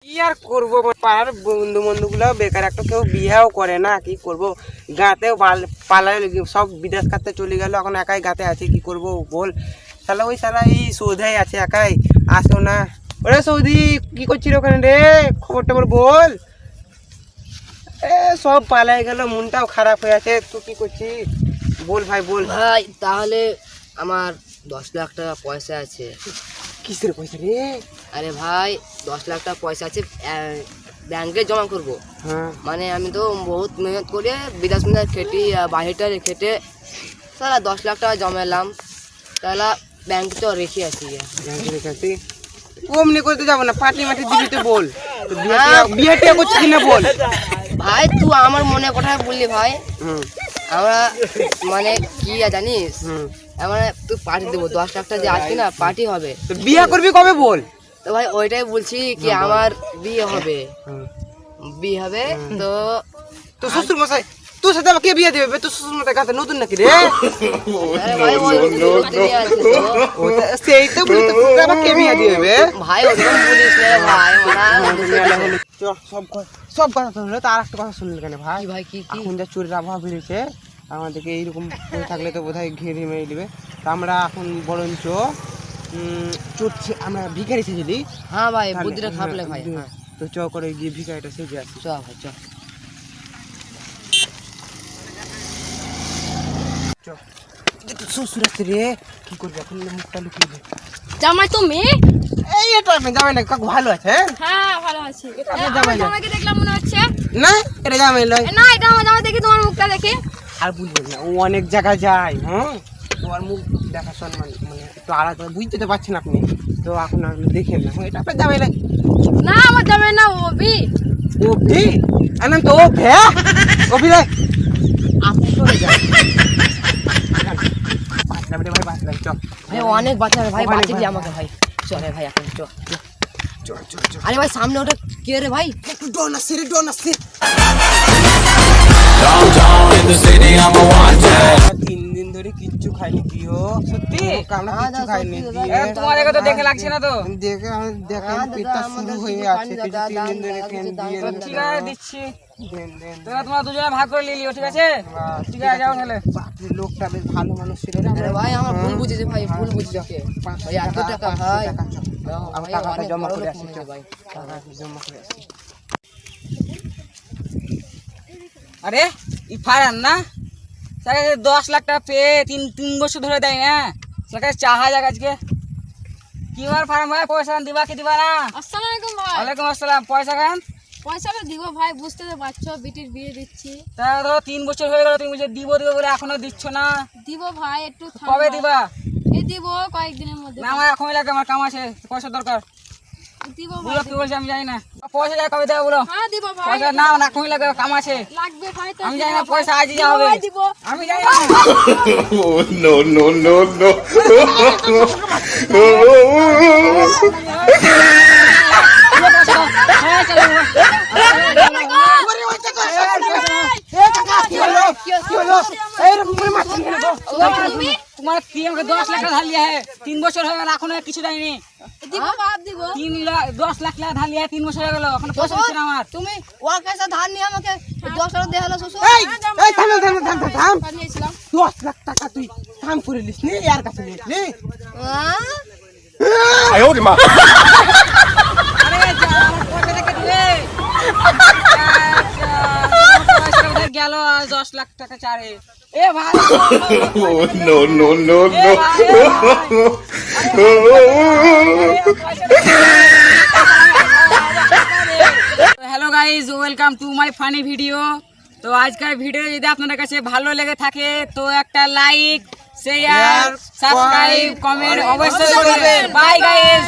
কি আর করবো, পাড়ার বন্ধু বান্ধবগুলো বেকার, একটা কেউ বিয়েও করে না। কি করবো, গাতেও পালায় সব বিদেশ খাতে চলে গেল, এখন একাই গাতে আছে। কি করবো বল, শালা ওই শালা এই সৌধাই আছে একাই, আসো না। ওরে সৌদি, কি করছিস ওখানে রে? খবরটা বল। এ সব পালাই গেল, মনটাও খারাপ হয়ে আছে। তুই কি করছিস বল ভাই, বল ভাই। তাহলে আমার 10 লাখ টাকা পয়সা আছে। কিসের পয়সা রে? আরে ভাই 10 লাখ টাকা পয়সা আছে, ব্যাংকে জমা করব। হ্যাঁ, মানে আমি তো বহুত মেহনত করে বিদেশ খেটি, বাহিরটা খেটে সারা 10 লাখ টাকা জমালাম। তাহলে ব্যাংকে তো রেখে আছি। অমনি করতে যাবো না, পার্টি মাটি দিবি তো বল। বিয়েটা করছিস না বল ভাই। তুই আমার মনে কথা বললি ভাই। হুম আমরা মানে কি জানিস, আমরা তুই পার্টি দেবো 10 লাখ টাকা যে আসবে না, পার্টি হবে। তো বিয়ে করবি কবে বল? তো ভাই ওইটাই বলছি কি আমার বিয়ে হবে। তো তো শ্বশুর মশাই তোর সাথে আমাকে বিয়ে দেবে? তোর শ্বশুর মশাই কাছে নতুন নাকি রে? আরে ভাই ওই আছে তো। সেই তো বলি তো আমাকে বিয়ে দেবে ভাই ওরকম বলিস না ভাই। সব কথা শুনলে তো আর একটা কথা শুনলে কেন ভাই? ভাই কি কি এখন যা চোরের আবহাওয়া বেড়েছে, আমাদেরকে এইরকম করে থাকলে তো বোধহয় ঘিরে মেরে দিবে। তো আমরা এখন বরঞ্চ আমরা ভিখারি সেজেলি। হ্যাঁ ভাই, বুদ্ধিটা খারাপ লাগে ভাই। হ্যাঁ তো চ করে গিয়ে ভিখারিটা সেজে আসি। চ ভাই চ। শ্বশুর আসছে রে, কি করবি এখন? মুখটা লুকিয়ে দে। জামাই তুমি? এই এটা আপনি জামাই না, কাকু ভালো আছে? হ্যাঁ ভালো আছি। আপনার জামাই না? জামাইকে দেখলাম মনে হচ্ছে। না, এটা জামাই লয়। না, এটা আমার জামাই, দেখি তোমার মুখটা দেখি। আর বুঝবেন না, ও অনেক জায়গায় যায়। হ্যাঁ, তোমার মুখ দেখা সম্মান মানে একটু আলাদা, বুঝতে তো পারছেন আপনি। তো এখন আপনি দেখেন না, এটা আপনার জামাই লয়। না, আমার জামাই না, ওবি। ওভি? আনাম তো ও ভে ওভি রে, আপনি চলে যান। বাঁচলাম রে ভাই, বাঁচলাম। চ ভাই অনেক বাঁচা ভাই, ওখানে বাঁচিয়ে দি ভাই। আমাকে ভাই। চলে ভাই এখন চ। চ চ চ। আরে ভাই সামনে ওটা কে রে ভাই? একটু ডন আসছে রে, ডন আসছে। তিন দিন ধরে কিচ্ছু খাইনি, প্রিয় সত্যি আমরা কিচ্ছু খাইনি। তোমার একে তো দেখে লাগছে না তো। দেখে আমি দেখেন পেটটা শুরু হয়ে আছে, কিছু 3 দিন ধরে কেন দিয়ে ঠিক আছে দিচ্ছি। দেন দেন। তোমরা দুজনে ভাগ করে লিও, ঠিক আছে? ঠিক আছে যাও তাহলে। বাপরে, লোকটা বেশ ভালো মানুষ ছিল রে। আরে ভাই আমার ভুল বুঝেছে ভাই, ভুল বুঝেছে। ভাই এত টাকা ভাই, আমার টাকাটা জমা করে আসি। ভাই টাকা জমা করে আসি। আরে ই ফারান না, 10 লাখ টাকা পেয়ে তিন বছর ধরে দেয় না, চাহা যাক আজকে। কি বার ফারান ভাই, পয়সা দিবা কি দিবা না? আসসালামু আলাইকুম ভাই। ওয়ালাইকুম আসসালাম। পয়সা খান? পয়সাটা দিব ভাই, বুঝতে তো পারছো, বিটির বিয়ে দিচ্ছি। তা ধরো 3 বছর হয়ে গেল, 3 বছর দিব দিব বলে এখনো দিচ্ছ না। দিব ভাই, একটু কবে দিবা? এই দিব কয়েকদিনের মধ্যে। না আমার এখন লাগে, আমার কাম আছে, পয়সা দরকার। দিব বলো ভাই। কি বলছি আমি জানি না। পয়সা যায় কবে দেবো বলো? হ্যাঁ দিব ভাই। পয়সা না না এখন লাগে, কাম আছে। লাগবে ভাই তো। আমি জানি না, পয়সা আজই দিব যাবে। ভাই, দিব। আমি জানি না। Oh no no no no! হ্যাঁ চলো। কি হলো? কি হলো? এইরকম করে মারছেন কেন গো? তোমার কি আমাকে 10 লাখ টাকা ধার লিয়া है, 3 বছর হয়ে গেল এখনো কিছু দেয়নি। দিব বাপ দিব। 10 লাখ টাকা ধার লিয়া 3 বছর হয়ে গেল, এখন পয়সা দিচ্ছে না আমার। তুমি ওর কাছে ধার নিয়ে আমাকে 10 টাকা দেখালো শ্বশুর। এই এই থাম থাম থাম থাম থাম। পালিয়েছিলাম। 10 লাখ টাকা তুই কাম করে লিস নি, ইয়ার কাছে লিস নি। I hold him up. আরে যা, আমার পয়সাটা কে দিলে? পয়সা উঠে গেল 10 লাখ টাকা চারে। এ ভাই, Oh no no no no! Hello guys, welcome to my funny video. তো আজকের ভিডিও যদি আপনাদের কাছে ভালো লেগে থাকে তো একটা লাইক, শেয়ার, সাবস্ক্রাইব, কমেন্ট অবশ্যই করবেন। By guys.